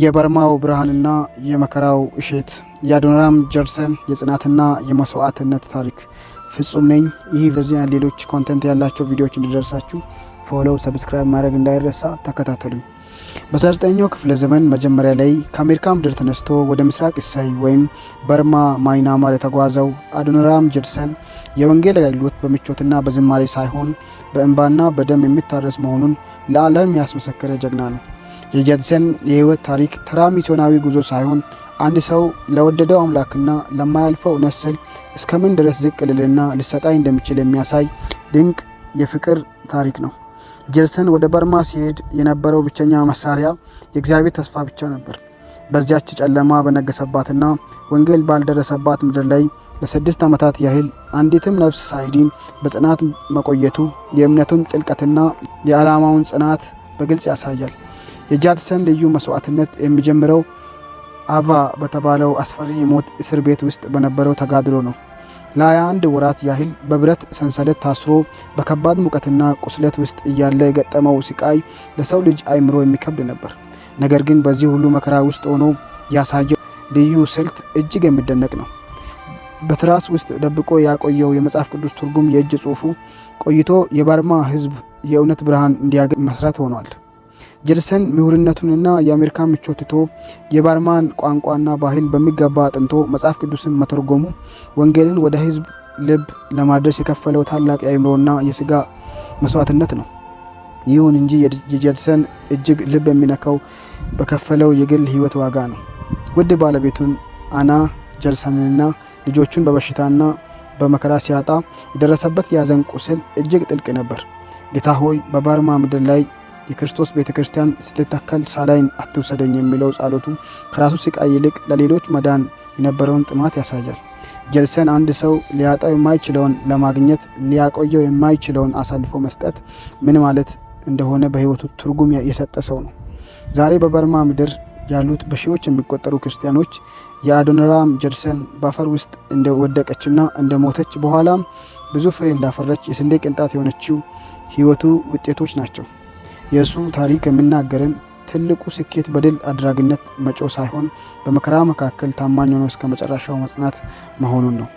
የበርማው ብርሃንና የመከራው እሸት የአዶናራም ጀርሰን የጽናትና የመስዋዕትነት ታሪክ። ፍጹም ነኝ። ይህ በዚያ ሌሎች ኮንተንት ያላቸው ቪዲዮዎች እንዲደርሳችሁ ፎሎው፣ ሰብስክራይብ ማድረግ እንዳይረሳ። ተከታተሉኝ። በ19ኛው ክፍለ ዘመን መጀመሪያ ላይ ከአሜሪካ ምድር ተነስቶ ወደ ምስራቅ እሳይ ወይም በርማ ማይናማር የተጓዘው አዶናራም ጀርሰን የወንጌል አገልግሎት በምቾትና በዝማሬ ሳይሆን በእንባና በደም የሚታረስ መሆኑን ለዓለም ያስመሰከረ ጀግና ነው። የጀርሰን የህይወት ታሪክ ተራ ሚስዮናዊ ጉዞ ሳይሆን አንድ ሰው ለወደደው አምላክና ለማያልፈው እውነት ሲል እስከምን ድረስ ዝቅ ሊልና ሊሰቃይ እንደሚችል የሚያሳይ ድንቅ የፍቅር ታሪክ ነው። ጀርሰን ወደ በርማ ሲሄድ የነበረው ብቸኛ መሳሪያ የእግዚአብሔር ተስፋ ብቻ ነበር። በዚያች ጨለማ በነገሰባትና ወንጌል ባልደረሰባት ምድር ላይ ለ6 ዓመታት ያህል አንዲትም ነፍስ ሳይድን በጽናት መቆየቱ የእምነቱን ጥልቀትና የዓላማውን ጽናት በግልጽ ያሳያል። የጀርሰን ልዩ መስዋዕትነት የሚጀምረው አቫ በተባለው አስፈሪ የሞት እስር ቤት ውስጥ በነበረው ተጋድሎ ነው። ለ21 ወራት ያህል በብረት ሰንሰለት ታስሮ በከባድ ሙቀትና ቁስለት ውስጥ እያለ የገጠመው ስቃይ ለሰው ልጅ አእምሮ የሚከብድ ነበር። ነገር ግን በዚህ ሁሉ መከራ ውስጥ ሆኖ ያሳየው ልዩ ስልት እጅግ የሚደነቅ ነው። በትራስ ውስጥ ደብቆ ያቆየው የመጽሐፍ ቅዱስ ትርጉም የእጅ ጽሑፉ ቆይቶ የበርማ ሕዝብ የእውነት ብርሃን እንዲያገኝ መስራት ሆኗል። ጀርሰን ምሁርነቱንና የአሜሪካ ምቾት ትቶ የበርማን ቋንቋና ባህል በሚገባ አጥንቶ መጽሐፍ ቅዱስን መተርጎሙ ወንጌልን ወደ ሕዝብ ልብ ለማድረስ የከፈለው ታላቅ የአእምሮና የሥጋ መስዋዕትነት ነው። ይሁን እንጂ የጀርሰን እጅግ ልብ የሚነካው በከፈለው የግል ሕይወት ዋጋ ነው። ውድ ባለቤቱን አና ጀርሰንንና ልጆቹን በበሽታና በመከራ ሲያጣ የደረሰበት የሐዘን ቁስል እጅግ ጥልቅ ነበር። ጌታ ሆይ በበርማ ምድር ላይ የክርስቶስ ቤተክርስቲያን ስትተከል ሳላይን አትውሰደኝ የሚለው ጸሎቱ ከራሱ ስቃይ ይልቅ ለሌሎች መዳን የነበረውን ጥማት ያሳያል። ጀርሰን አንድ ሰው ሊያጣው የማይችለውን ለማግኘት ሊያቆየው የማይችለውን አሳልፎ መስጠት ምን ማለት እንደሆነ በሕይወቱ ትርጉም የሰጠ ሰው ነው። ዛሬ በበርማ ምድር ያሉት በሺዎች የሚቆጠሩ ክርስቲያኖች የአዶናራም ጀርሰን በአፈር ውስጥ እንደወደቀችና እንደሞተች በኋላም ብዙ ፍሬ እንዳፈረች የስንዴ ቅንጣት የሆነችው ሕይወቱ ውጤቶች ናቸው። የእሱ ታሪክ የሚናገርን ትልቁ ስኬት በድል አድራጊነት መጮህ ሳይሆን በመከራ መካከል ታማኝ ሆኖ እስከ መጨረሻው መጽናት መሆኑን ነው።